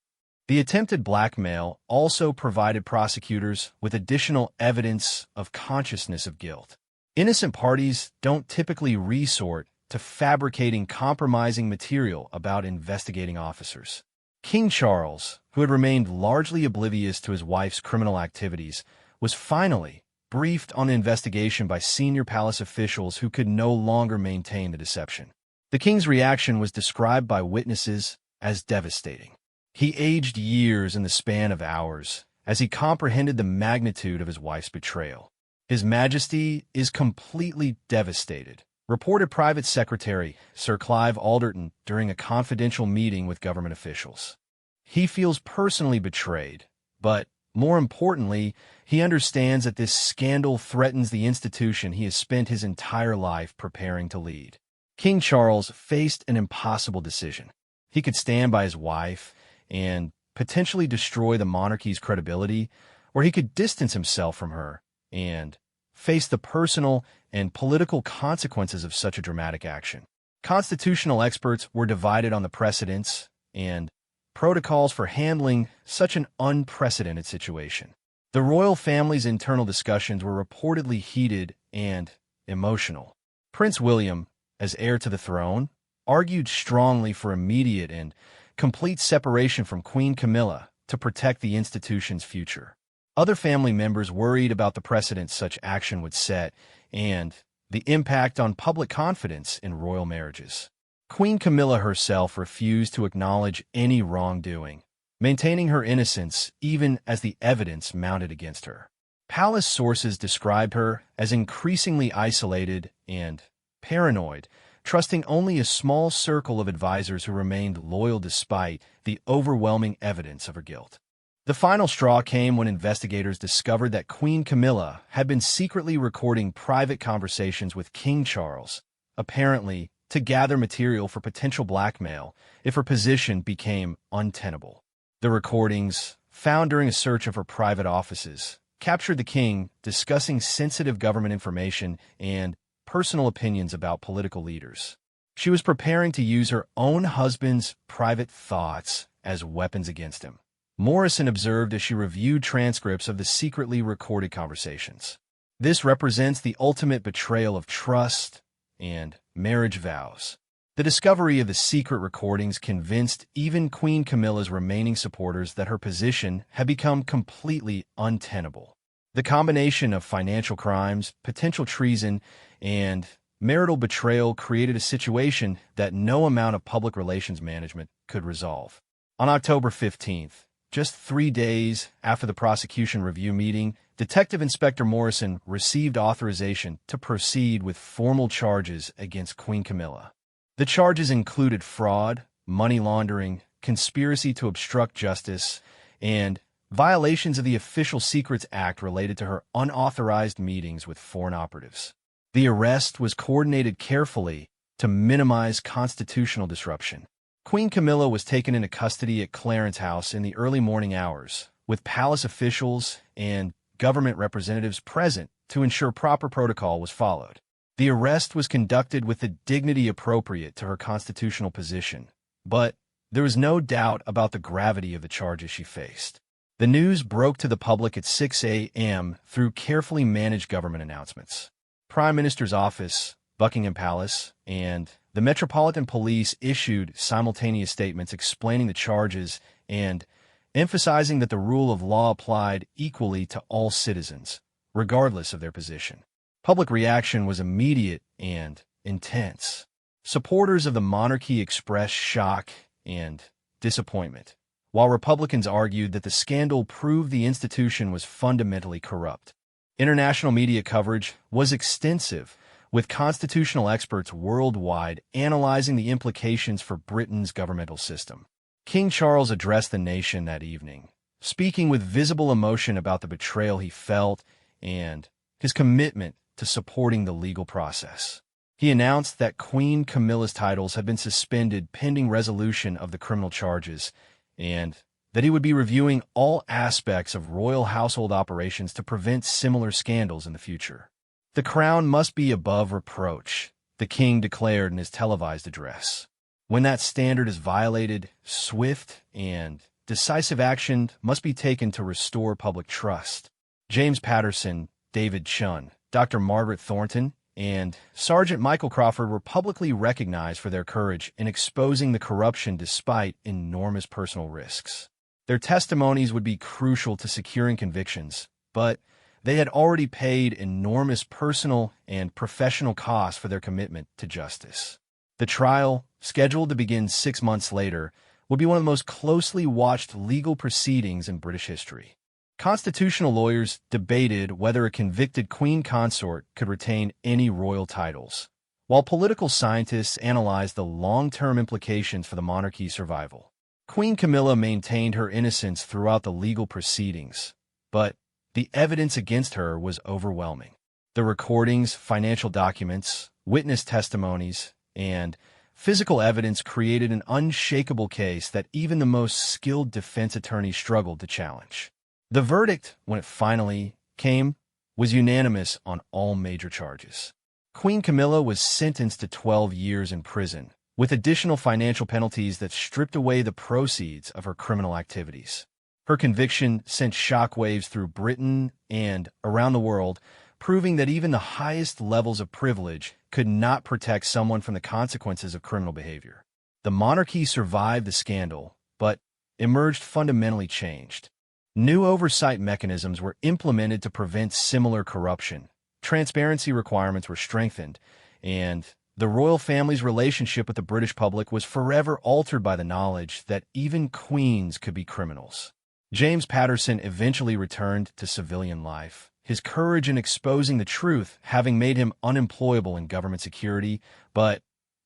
The attempted blackmail also provided prosecutors with additional evidence of consciousness of guilt. Innocent parties don't typically resort to fabricating compromising material about investigating officers. King Charles, who had remained largely oblivious to his wife's criminal activities, was finally briefed on the investigation by senior palace officials who could no longer maintain the deception. The king's reaction was described by witnesses as devastating. He aged years in the span of hours as he comprehended the magnitude of his wife's betrayal. His Majesty is completely devastated, reported Private Secretary Sir Clive Alderton during a confidential meeting with government officials. He feels personally betrayed, but more importantly, he understands that this scandal threatens the institution he has spent his entire life preparing to lead. King Charles faced an impossible decision. He could stand by his wife and potentially destroy the monarchy's credibility, or he could distance himself from her and face the personal and political consequences of such a dramatic action. Constitutional experts were divided on the precedents and protocols for handling such an unprecedented situation. The royal family's internal discussions were reportedly heated and emotional. Prince William, as heir to the throne, argued strongly for immediate and complete separation from Queen Camilla to protect the institution's future. Other family members worried about the precedent such action would set and the impact on public confidence in royal marriages. Queen Camilla herself refused to acknowledge any wrongdoing, maintaining her innocence even as the evidence mounted against her. Palace sources described her as increasingly isolated and paranoid, trusting only a small circle of advisors who remained loyal despite the overwhelming evidence of her guilt. The final straw came when investigators discovered that Queen Camilla had been secretly recording private conversations with King Charles, apparently to gather material for potential blackmail if her position became untenable. The recordings, found during a search of her private offices, captured the king discussing sensitive government information and personal opinions about political leaders. She was preparing to use her own husband's private thoughts as weapons against him. Morrison observed as she reviewed transcripts of the secretly recorded conversations. This represents the ultimate betrayal of trust and marriage vows. The discovery of the secret recordings convinced even Queen Camilla's remaining supporters that her position had become completely untenable. The combination of financial crimes, potential treason, and marital betrayal created a situation that no amount of public relations management could resolve. On October 15th, just 3 days after the prosecution review meeting, Detective Inspector Morrison received authorization to proceed with formal charges against Queen Camilla. The charges included fraud, money laundering, conspiracy to obstruct justice, and violations of the Official Secrets Act related to her unauthorized meetings with foreign operatives. The arrest was coordinated carefully to minimize constitutional disruption. Queen Camilla was taken into custody at Clarence House in the early morning hours, with palace officials and government representatives present to ensure proper protocol was followed. The arrest was conducted with the dignity appropriate to her constitutional position, but there was no doubt about the gravity of the charges she faced. The news broke to the public at 6 a.m. through carefully managed government announcements. Prime Minister's office, Buckingham Palace, and the Metropolitan Police issued simultaneous statements explaining the charges and emphasizing that the rule of law applied equally to all citizens, regardless of their position. Public reaction was immediate and intense. Supporters of the monarchy expressed shock and disappointment, while Republicans argued that the scandal proved the institution was fundamentally corrupt. International media coverage was extensive, with constitutional experts worldwide analyzing the implications for Britain's governmental system. King Charles addressed the nation that evening, speaking with visible emotion about the betrayal he felt and his commitment to supporting the legal process. He announced that Queen Camilla's titles had been suspended pending resolution of the criminal charges, and that he would be reviewing all aspects of royal household operations to prevent similar scandals in the future. The crown must be above reproach, the king declared in his televised address. When that standard is violated, swift and decisive action must be taken to restore public trust. James Patterson, David Chun, Dr. Margaret Thornton, and Sergeant Michael Crawford were publicly recognized for their courage in exposing the corruption despite enormous personal risks. Their testimonies would be crucial to securing convictions, but they had already paid enormous personal and professional costs for their commitment to justice. The trial, scheduled to begin 6 months later, would be one of the most closely watched legal proceedings in British history. Constitutional lawyers debated whether a convicted queen consort could retain any royal titles, while political scientists analyzed the long-term implications for the monarchy's survival. Queen Camilla maintained her innocence throughout the legal proceedings, but the evidence against her was overwhelming. The recordings, financial documents, witness testimonies, and physical evidence created an unshakable case that even the most skilled defense attorneys struggled to challenge. The verdict, when it finally came, was unanimous on all major charges. Queen Camilla was sentenced to 12 years in prison, with additional financial penalties that stripped away the proceeds of her criminal activities. Her conviction sent shockwaves through Britain and around the world, proving that even the highest levels of privilege could not protect someone from the consequences of criminal behavior. The monarchy survived the scandal, but emerged fundamentally changed. New oversight mechanisms were implemented to prevent similar corruption. Transparency requirements were strengthened, and the royal family's relationship with the British public was forever altered by the knowledge that even queens could be criminals. James Patterson eventually returned to civilian life, his courage in exposing the truth having made him unemployable in government security, but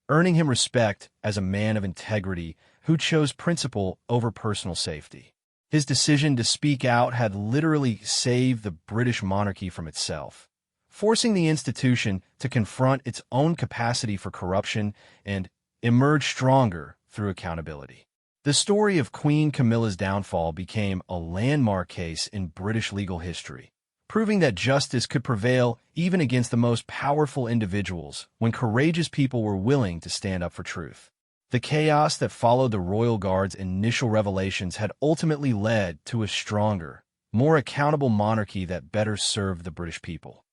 earning him respect as a man of integrity who chose principle over personal safety. His decision to speak out had literally saved the British monarchy from itself, forcing the institution to confront its own capacity for corruption and emerge stronger through accountability. The story of Queen Camilla's downfall became a landmark case in British legal history, proving that justice could prevail even against the most powerful individuals when courageous people were willing to stand up for truth. The chaos that followed the Royal Guard's initial revelations had ultimately led to a stronger, more accountable monarchy that better served the British people.